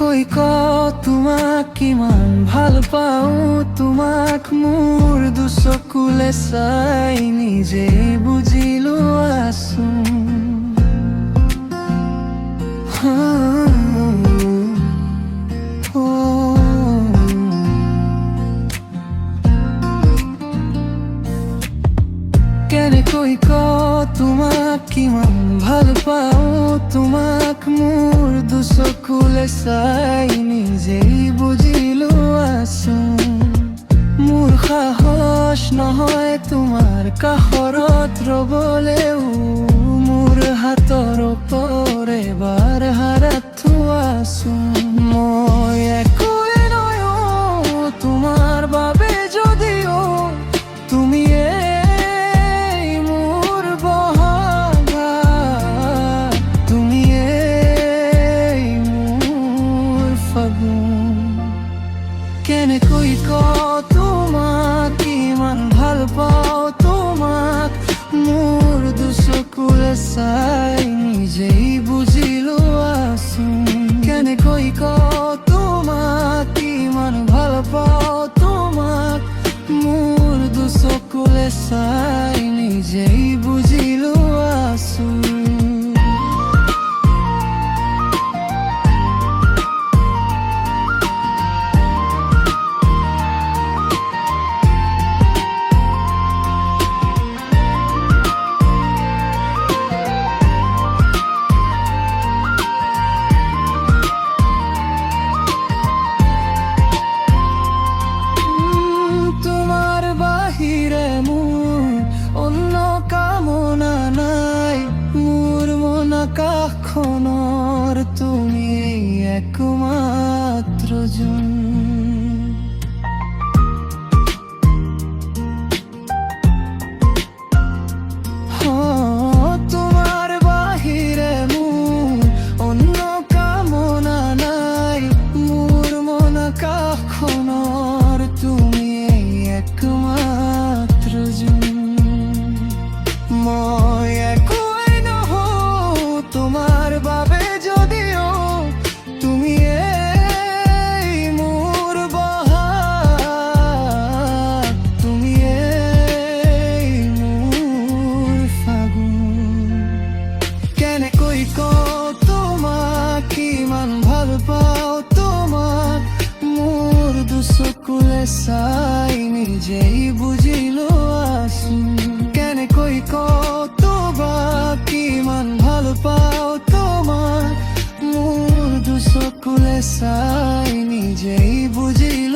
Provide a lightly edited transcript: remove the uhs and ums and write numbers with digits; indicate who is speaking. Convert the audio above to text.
Speaker 1: কেনেকৈ তোমাক কিমান ভাল পাওঁ, তোমাক মোৰ দুচকুলে চাই নিজে বুজিলো আছোন। কেনেকৈ তোমাক কিমান ভাল পাওঁ, তোমাক মোৰ দুচকুলে চাই নিজেই বুজিলো আছোন। মোৰ সাহস নহয় তোমাৰ কাষৰত ৰবলেও, মোৰ হাতৰ ওপৰে বাৰ হাৰাত থোৱাছোন। মই একোৱে নয়ো তোমাৰ বাবে, যদিও তুমি কেনেকৈ তোমাক কিমান ভাল পাওঁ, তোমাক মোৰ দুচকুলে চাই নিজেই বুজিলো আছোন। কেনেকৈ তোমাক কিমান ভাল পাওঁ, তোমাক মোৰ দুচকুলে চাই নিজেই বুজিলো আছোন। আকাশখনৰ তুমি একমাত্ৰ জন। তোমাৰ বাহিৰে মোৰ অন্য কামনা নাই, মোৰ মন আকাশখনৰ তুমি একমাত্ৰ জন। মই তোমার বাবে, যদিও তুমি মোৰ বহাগ, তুমি মোৰ ফাগুন। কেনেকৈ তোমাক কিমান ভাল পাওঁ, তোমাক মোৰ দুচকুলে চাই নিজেই বুজিলো আছোন। কেনেকৈ তোমাক কিমান ভাল পাওঁ, তোমাক মোৰ দুচকুলে চাই নিজেই বুজিলো।